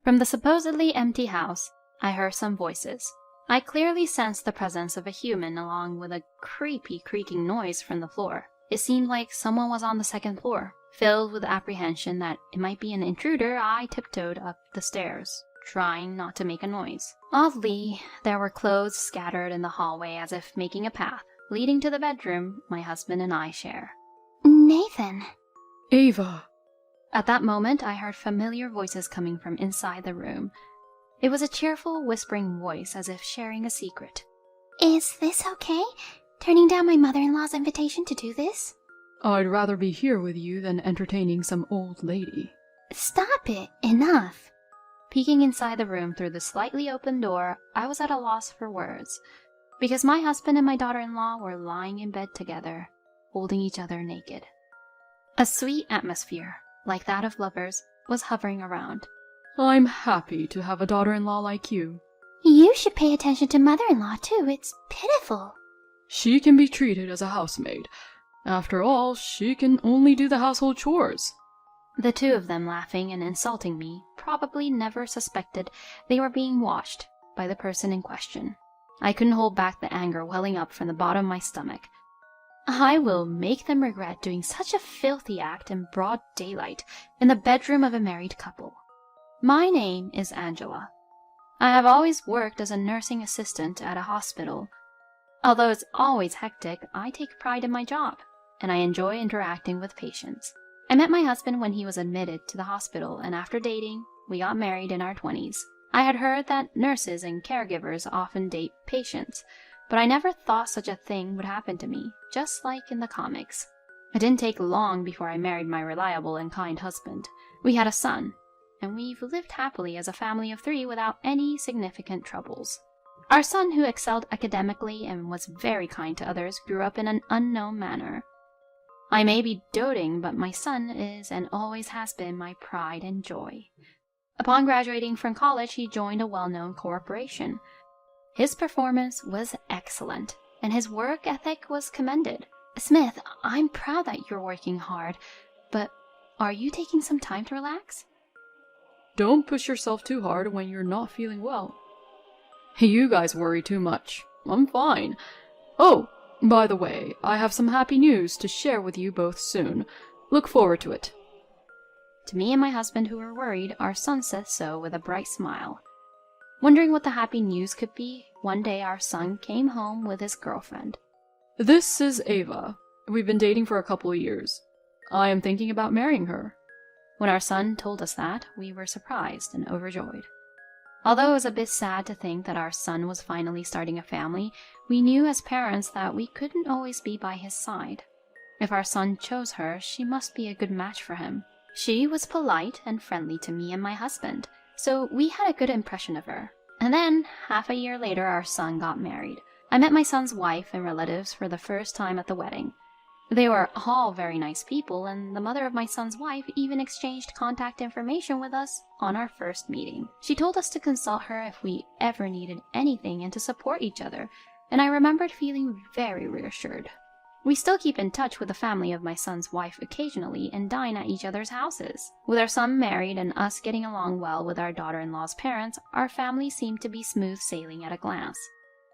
From the supposedly empty house, I heard some voices. I clearly sensed the presence of a human along with a creepy creaking noise from the floor. It seemed like someone was on the second floor. Filled with apprehension that it might be an intruder, I tiptoed up the stairs, trying not to make a noise. Oddly, there were clothes scattered in the hallway as if making a path, leading to the bedroom my husband and I share. Nathan. Ava. At that moment, I heard familiar voices coming from inside the room. It was a cheerful, whispering voice, as if sharing a secret. Is this okay? Turning down my mother-in-law's invitation to do this? I'd rather be here with you than entertaining some old lady. Stop it! Enough! Peeking inside the room through the slightly open door, I was at a loss for words, because my husband and my daughter-in-law were lying in bed together, holding each other naked. A sweet atmosphere, like that of lovers, was hovering around. I'm happy to have a daughter-in-law like you. You should pay attention to mother-in-law too, it's pitiful. She can be treated as a housemaid. After all, she can only do the household chores. The two of them, laughing and insulting me, probably never suspected they were being watched by the person in question. I couldn't hold back the anger welling up from the bottom of my stomach. I will make them regret doing such a filthy act in broad daylight in the bedroom of a married couple. My name is Angela. I have always worked as a nursing assistant at a hospital. Although it's always hectic, I take pride in my job, and I enjoy interacting with patients. I met my husband when he was admitted to the hospital, and after dating, we got married in our 20s. I had heard that nurses and caregivers often date patients, but I never thought such a thing would happen to me, just like in the comics. It didn't take long before I married my reliable and kind husband. We had a son, and we've lived happily as a family of 3 without any significant troubles. Our son, who excelled academically and was very kind to others, grew up in an unknown manner. I may be doting, but my son is and always has been my pride and joy. Upon graduating from college, he joined a well-known corporation. His performance was excellent, and his work ethic was commended. Smith, I'm proud that you're working hard, but are you taking some time to relax? Don't push yourself too hard when you're not feeling well. You guys worry too much. I'm fine. Oh, by the way, I have some happy news to share with you both soon. Look forward to it. To me and my husband, who were worried, our son said so with a bright smile. Wondering what the happy news could be, one day our son came home with his girlfriend. This is Ava. We've been dating for a couple of years. I am thinking about marrying her. When our son told us that, we were surprised and overjoyed. Although it was a bit sad to think that our son was finally starting a family, we knew as parents that we couldn't always be by his side. If our son chose her, she must be a good match for him. She was polite and friendly to me and my husband, so we had a good impression of her. And then, half a year later, our son got married. I met my son's wife and relatives for the first time at the wedding. They were all very nice people, and the mother of my son's wife even exchanged contact information with us on our first meeting. She told us to consult her if we ever needed anything and to support each other, and I remembered feeling very reassured. We still keep in touch with the family of my son's wife occasionally and dine at each other's houses. With our son married and us getting along well with our daughter-in-law's parents, our family seemed to be smooth sailing at a glance.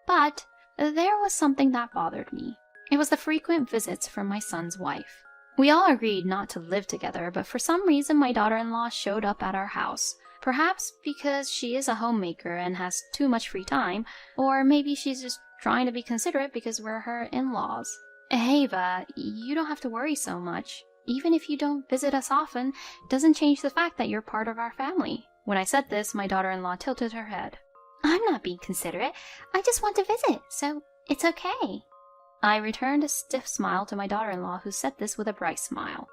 But there was something that bothered me. It was the frequent visits from my son's wife. We all agreed not to live together, but for some reason my daughter-in-law showed up at our house. Perhaps because she is a homemaker and has too much free time, or maybe she's just trying to be considerate because we're her in-laws. Ava, you don't have to worry so much. Even if you don't visit us often, it doesn't change the fact that you're part of our family. When I said this, my daughter-in-law tilted her head. I'm not being considerate. I just want to visit, so it's okay. I returned a stiff smile to my daughter-in-law, who said this with a bright smile.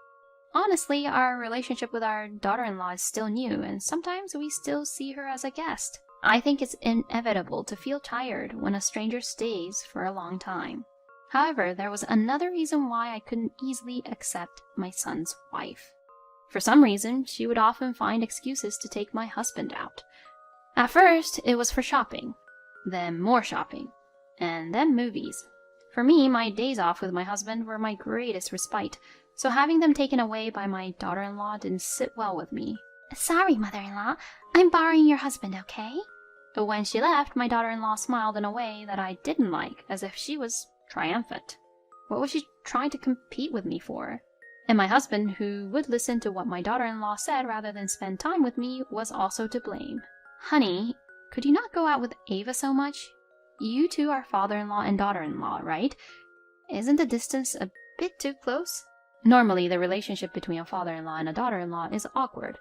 Honestly, our relationship with our daughter-in-law is still new, and sometimes we still see her as a guest. I think it's inevitable to feel tired when a stranger stays for a long time. However, there was another reason why I couldn't easily accept my son's wife. For some reason, she would often find excuses to take my husband out. At first, it was for shopping, then more shopping, and then movies. For me, my days off with my husband were my greatest respite, so having them taken away by my daughter-in-law didn't sit well with me. Sorry, mother-in-law. I'm borrowing your husband, okay? When she left, my daughter-in-law smiled in a way that I didn't like, as if she was triumphant. What was she trying to compete with me for? And my husband, who would listen to what my daughter-in-law said rather than spend time with me, was also to blame. Honey, could you not go out with Ava so much? You two are father-in-law and daughter-in-law, right? Isn't the distance a bit too close? Normally, the relationship between a father-in-law and a daughter-in-law is awkward,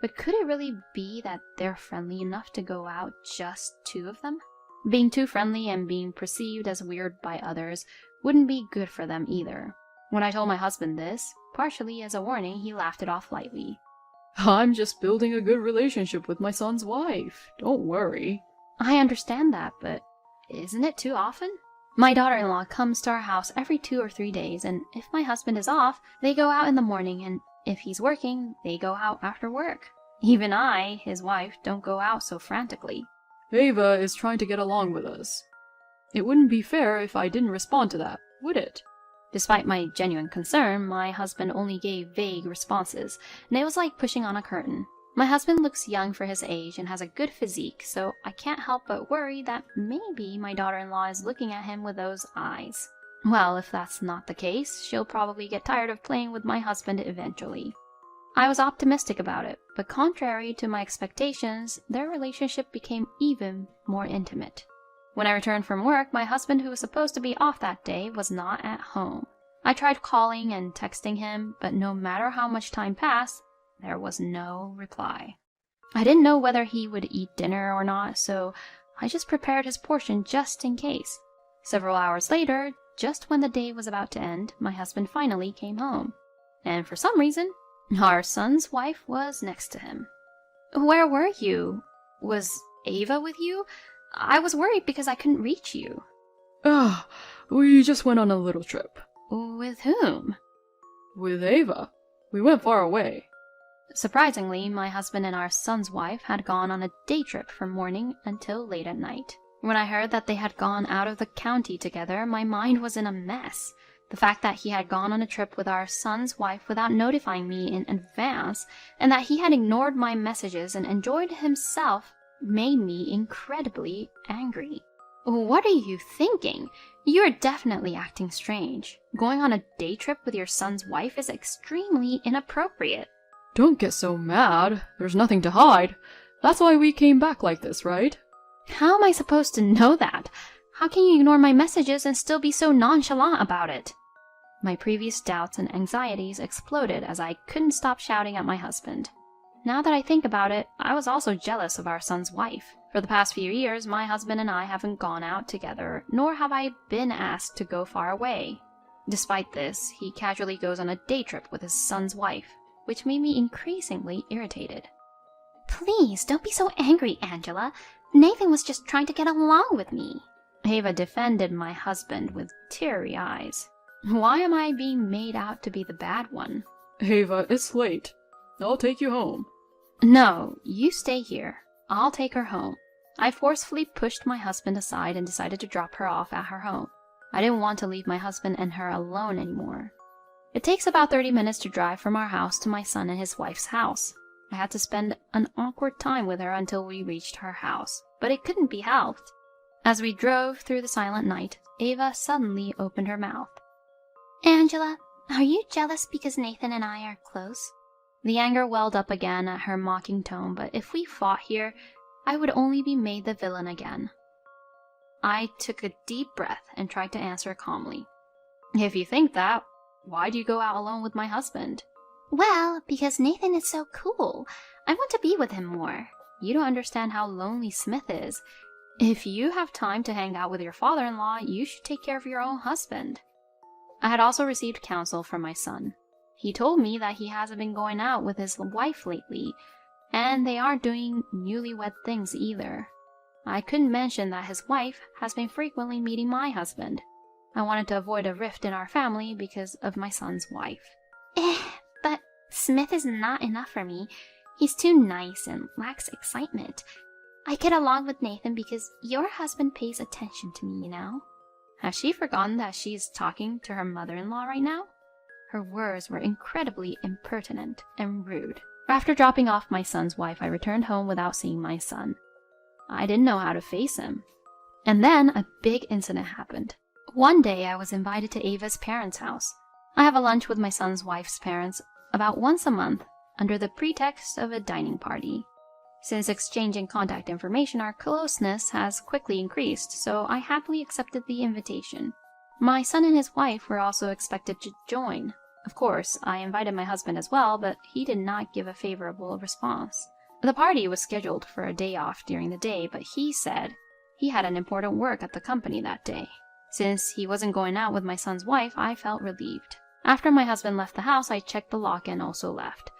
but could it really be that they're friendly enough to go out just two of them? Being too friendly and being perceived as weird by others wouldn't be good for them either. When I told my husband this, partially as a warning, he laughed it off lightly. I'm just building a good relationship with my son's wife. Don't worry. I understand that, but isn't it too often? My daughter-in-law comes to our house every 2 or 3 days, and if my husband is off, they go out in the morning, and if he's working, they go out after work. Even I, his wife, don't go out so frantically. Ava is trying to get along with us. It wouldn't be fair if I didn't respond to that, would it? Despite my genuine concern, my husband only gave vague responses, and it was like pushing on a curtain. My husband looks young for his age and has a good physique, so I can't help but worry that maybe my daughter-in-law is looking at him with those eyes. Well, if that's not the case, she'll probably get tired of playing with my husband eventually. I was optimistic about it, but contrary to my expectations, their relationship became even more intimate. When I returned from work, my husband, who was supposed to be off that day, was not at home. I tried calling and texting him, but no matter how much time passed, there was no reply. I didn't know whether he would eat dinner or not, so I just prepared his portion just in case. Several hours later, just when the day was about to end, my husband finally came home. And for some reason, our son's wife was next to him. Where were you? Was Ava with you? I was worried because I couldn't reach you. We just went on a little trip. With whom? With Ava. We went far away. Surprisingly, my husband and our son's wife had gone on a day trip from morning until late at night. When I heard that they had gone out of the county together, my mind was in a mess. The fact that he had gone on a trip with our son's wife without notifying me in advance, and that he had ignored my messages and enjoyed himself, made me incredibly angry. What are you thinking? You're definitely acting strange. Going on a day trip with your son's wife is extremely inappropriate. Don't get so mad. There's nothing to hide. That's why we came back like this, right? How am I supposed to know that? How can you ignore my messages and still be so nonchalant about it? My previous doubts and anxieties exploded as I couldn't stop shouting at my husband. Now that I think about it, I was also jealous of our son's wife. For the past few years, my husband and I haven't gone out together, nor have I been asked to go far away. Despite this, he casually goes on a day trip with his son's wife, which made me increasingly irritated. Please, don't be so angry, Angela. Nathan was just trying to get along with me. Ava defended my husband with teary eyes. Why am I being made out to be the bad one? Ava, it's late. I'll take you home. No, you stay here. I'll take her home. I forcefully pushed my husband aside and decided to drop her off at her home. I didn't want to leave my husband and her alone anymore. It takes about 30 minutes to drive from our house to my son and his wife's house. I had to spend an awkward time with her until we reached her house, but it couldn't be helped. As we drove through the silent night, Ava suddenly opened her mouth. Angela, are you jealous because Nathan and I are close? The anger welled up again at her mocking tone, but if we fought here, I would only be made the villain again. I took a deep breath and tried to answer calmly. If you think that, why do you go out alone with my husband? Well, because Nathan is so cool. I want to be with him more. You don't understand how lonely Smith is. If you have time to hang out with your father-in-law, you should take care of your own husband. I had also received counsel from my son. He told me that he hasn't been going out with his wife lately, and they aren't doing newlywed things either. I couldn't mention that his wife has been frequently meeting my husband. I wanted to avoid a rift in our family because of my son's wife. But Smith is not enough for me. He's too nice and lacks excitement. I get along with Nathan because your husband pays attention to me, you know? Has she forgotten that she's talking to her mother-in-law right now? Her words were incredibly impertinent and rude. After dropping off my son's wife, I returned home without seeing my son. I didn't know how to face him. And then a big incident happened. One day I was invited to Ava's parents' house. I have a lunch with my son's wife's parents about once a month under the pretext of a dining party. Since exchanging contact information, our closeness has quickly increased, so I happily accepted the invitation. My son and his wife were also expected to join. Of course, I invited my husband as well, but he did not give a favorable response. The party was scheduled for a day off during the day, but he said he had an important work at the company that day. Since he wasn't going out with my son's wife, I felt relieved. After my husband left the house, I checked the lock and also left.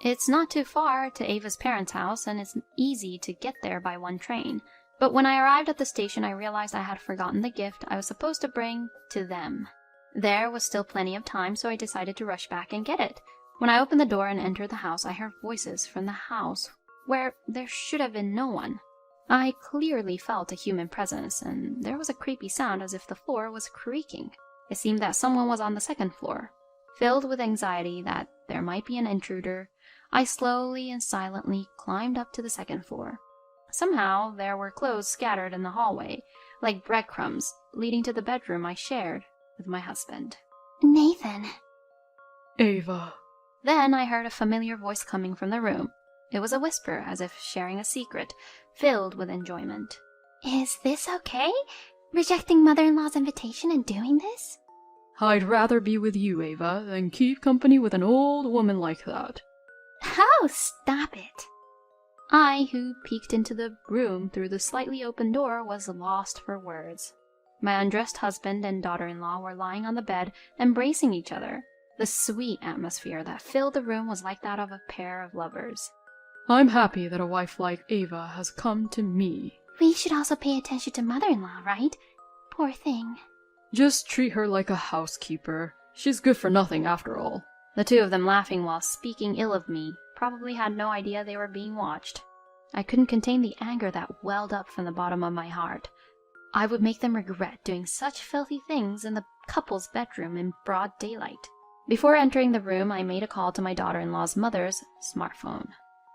It's not too far to Ava's parents' house, and it's easy to get there by one train. But when I arrived at the station, I realized I had forgotten the gift I was supposed to bring to them. There was still plenty of time, so I decided to rush back and get it. When I opened the door and entered the house, I heard voices from the house where there should have been no one. I clearly felt a human presence, and there was a creepy sound as if the floor was creaking. It seemed that someone was on the second floor. Filled with anxiety that there might be an intruder, I slowly and silently climbed up to the second floor. Somehow, there were clothes scattered in the hallway, like breadcrumbs, leading to the bedroom I shared with my husband. Nathan. Ava. Then I heard a familiar voice coming from the room. It was a whisper, as if sharing a secret, filled with enjoyment. Is this okay? Rejecting mother-in-law's invitation and doing this? I'd rather be with you, Ava, than keep company with an old woman like that. Oh, stop it. I, who peeked into the room through the slightly open door, was lost for words. My undressed husband and daughter-in-law were lying on the bed, embracing each other. The sweet atmosphere that filled the room was like that of a pair of lovers. I'm happy that a wife like Ava has come to me. We should also pay attention to mother-in-law, right? Poor thing. Just treat her like a housekeeper. She's good for nothing after all. The two of them, laughing while speaking ill of me, probably had no idea they were being watched. I couldn't contain the anger that welled up from the bottom of my heart. I would make them regret doing such filthy things in the couple's bedroom in broad daylight. Before entering the room, I made a call to my daughter-in-law's mother's smartphone.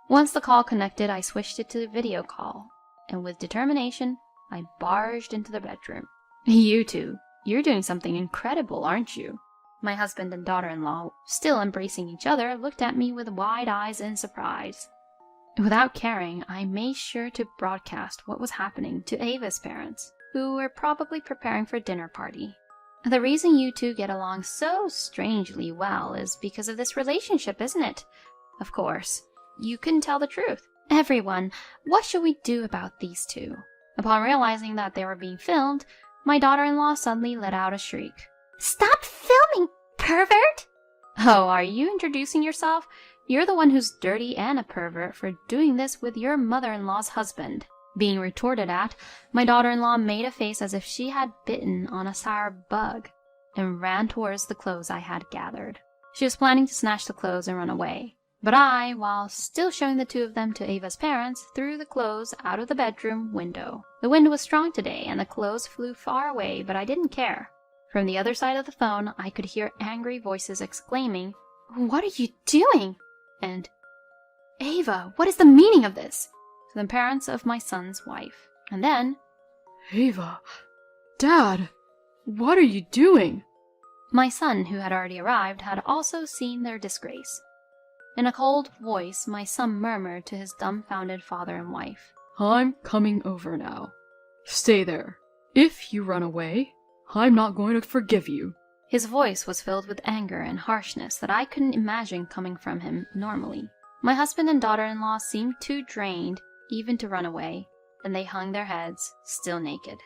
Once the call connected, I switched it to video call, and with determination, I barged into the bedroom. You two, you're doing something incredible, aren't you? My husband and daughter-in-law, still embracing each other, looked at me with wide eyes in surprise. Without caring, I made sure to broadcast what was happening to Ava's parents, who were probably preparing for a dinner party. The reason you two get along so strangely well is because of this relationship, isn't it? Of course. You couldn't tell the truth. Everyone, what should we do about these two? Upon realizing that they were being filmed, my daughter-in-law suddenly let out a shriek. Stop filming, pervert! Oh, are you introducing yourself? You're the one who's dirty and a pervert for doing this with your mother-in-law's husband. Being retorted at, my daughter-in-law made a face as if she had bitten on a sour bug and ran towards the clothes I had gathered. She was planning to snatch the clothes and run away. But I, while still showing the two of them to Ava's parents, threw the clothes out of the bedroom window. The wind was strong today, and the clothes flew far away, but I didn't care. From the other side of the phone, I could hear angry voices exclaiming, "What are you doing?" and, "Ava, what is the meaning of this?" to the parents of my son's wife. And then, Ava, Dad, what are you doing? my son, who had already arrived, had also seen their disgrace. In a cold voice, my son murmured to his dumbfounded father and wife, I'm coming over now. Stay there. If you run away, I'm not going to forgive you. His voice was filled with anger and harshness that I couldn't imagine coming from him normally. My husband and daughter-in-law seemed too drained even to run away, and they hung their heads, still naked.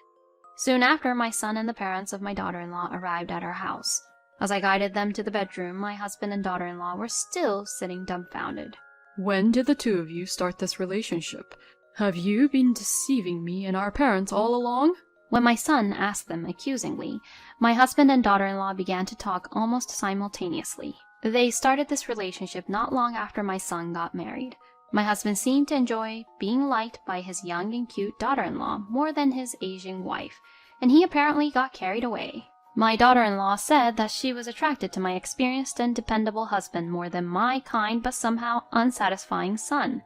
Soon after, my son and the parents of my daughter-in-law arrived at our house. As I guided them to the bedroom, my husband and daughter-in-law were still sitting dumbfounded. When did the two of you start this relationship? Have you been deceiving me and our parents all along? When my son asked them accusingly, my husband and daughter-in-law began to talk almost simultaneously. They started this relationship not long after my son got married. My husband seemed to enjoy being liked by his young and cute daughter-in-law more than his aging wife, and he apparently got carried away. My daughter-in-law said that she was attracted to my experienced and dependable husband more than my kind but somehow unsatisfying son.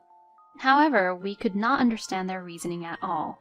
However, we could not understand their reasoning at all.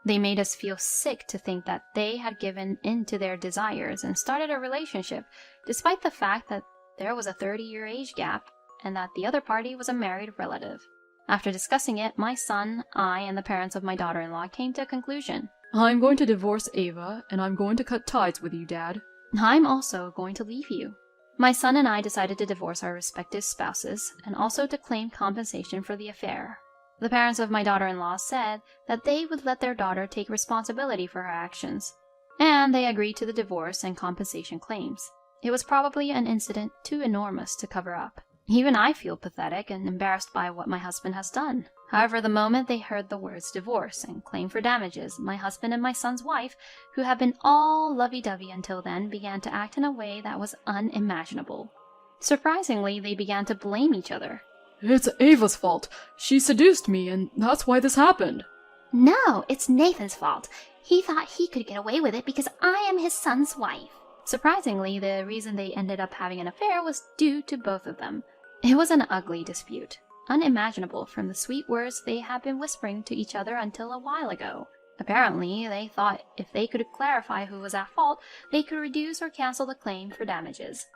They made us feel sick to think that they had given in to their desires and started a relationship, despite the fact that there was a 30-year age gap and that the other party was a married relative. After discussing it, my son, I, and the parents of my daughter-in-law came to a conclusion. I'm going to divorce Ava, and I'm going to cut ties with you, Dad. I'm also going to leave you. My son and I decided to divorce our respective spouses and also to claim compensation for the affair. The parents of my daughter-in-law said that they would let their daughter take responsibility for her actions, and they agreed to the divorce and compensation claims. It was probably an incident too enormous to cover up. Even I feel pathetic and embarrassed by what my husband has done. However, the moment they heard the words divorce and claim for damages, my husband and my son's wife, who had been all lovey-dovey until then, began to act in a way that was unimaginable. Surprisingly, they began to blame each other. It's Ava's fault. She seduced me, and that's why this happened. No, it's Nathan's fault. He thought he could get away with it because I am his son's wife. Surprisingly, the reason they ended up having an affair was due to both of them. It was an ugly dispute, unimaginable from the sweet words they had been whispering to each other until a while ago. Apparently, they thought if they could clarify who was at fault, they could reduce or cancel the claim for damages.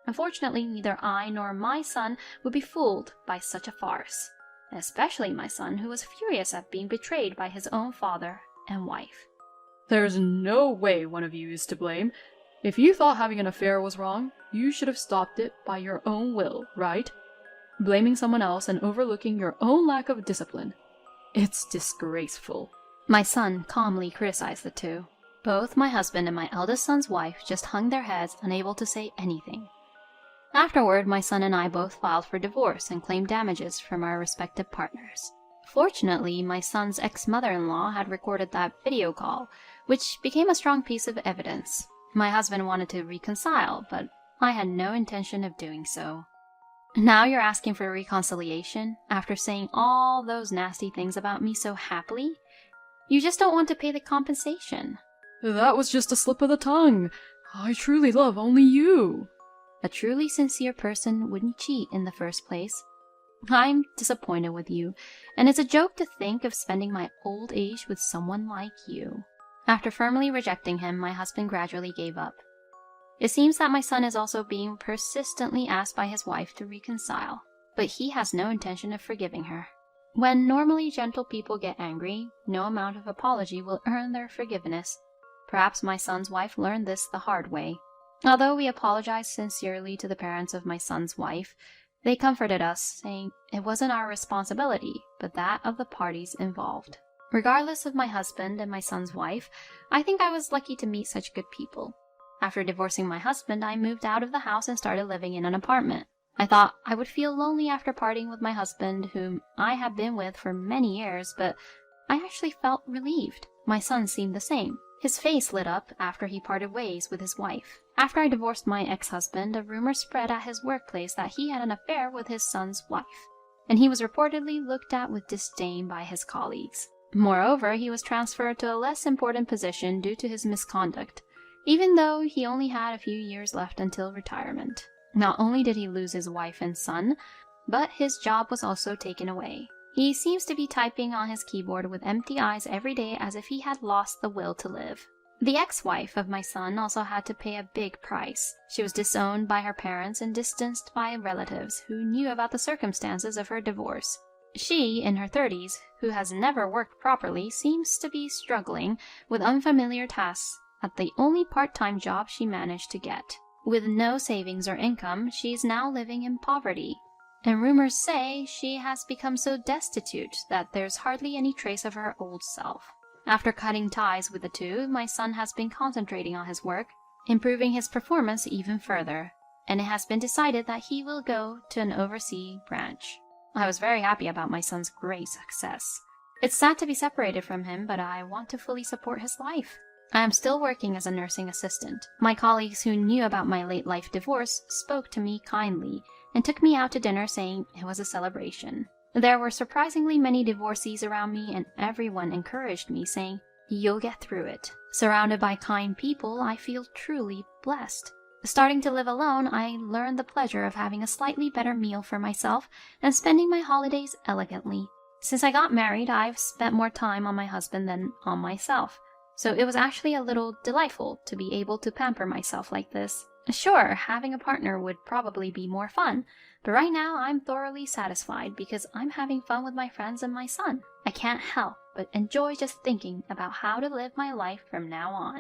Unfortunately, neither I nor my son would be fooled by such a farce, especially my son, who was furious at being betrayed by his own father and wife. There's no way one of you is to blame. If you thought having an affair was wrong, you should have stopped it by your own will, right? Blaming someone else and overlooking your own lack of discipline. It's disgraceful. My son calmly criticized the two. Both my husband and my eldest son's wife just hung their heads, unable to say anything. Afterward, my son and I both filed for divorce and claimed damages from our respective partners. Fortunately, my son's ex-mother-in-law had recorded that video call, which became a strong piece of evidence. My husband wanted to reconcile, but I had no intention of doing so. Now you're asking for reconciliation after saying all those nasty things about me so happily? You just don't want to pay the compensation. That was just a slip of the tongue. I truly love only you. A truly sincere person wouldn't cheat in the first place. I'm disappointed with you, and it's a joke to think of spending my old age with someone like you. After firmly rejecting him, my husband gradually gave up. It seems that my son is also being persistently asked by his wife to reconcile, but he has no intention of forgiving her. When normally gentle people get angry, no amount of apology will earn their forgiveness. Perhaps my son's wife learned this the hard way. Although we apologized sincerely to the parents of my son's wife, they comforted us, saying it wasn't our responsibility, but that of the parties involved. Regardless of my husband and my son's wife, I think I was lucky to meet such good people. After divorcing my husband, I moved out of the house and started living in an apartment. I thought I would feel lonely after parting with my husband, whom I had been with for many years, but I actually felt relieved. My son seemed the same. His face lit up after he parted ways with his wife. After I divorced my ex-husband, a rumor spread at his workplace that he had an affair with his son's wife, and he was reportedly looked at with disdain by his colleagues. Moreover, he was transferred to a less important position due to his misconduct, even though he only had a few years left until retirement. Not only did he lose his wife and son, but his job was also taken away. He seems to be typing on his keyboard with empty eyes every day as if he had lost the will to live. The ex-wife of my son also had to pay a big price. She was disowned by her parents and distanced by relatives who knew about the circumstances of her divorce. She, in her 30s, who has never worked properly, seems to be struggling with unfamiliar tasks at the only part-time job she managed to get. With no savings or income, she is now living in poverty. And rumors say she has become so destitute that there's hardly any trace of her old self. After cutting ties with the two, my son has been concentrating on his work, improving his performance even further, and it has been decided that he will go to an overseas branch. I was very happy about my son's great success. It's sad to be separated from him, but I want to fully support his life. I am still working as a nursing assistant. My colleagues who knew about my late life divorce spoke to me kindly and took me out to dinner, saying it was a celebration. There were surprisingly many divorcees around me, and everyone encouraged me, saying, "You'll get through it. Surrounded by kind people, I feel truly blessed. Starting to live alone, I learned the pleasure of having a slightly better meal for myself and spending my holidays elegantly. Since I got married, I've spent more time on my husband than on myself, so it was actually a little delightful to be able to pamper myself like this. Sure, having a partner would probably be more fun, but right now I'm thoroughly satisfied because I'm having fun with my friends and my son. I can't help but enjoy just thinking about how to live my life from now on.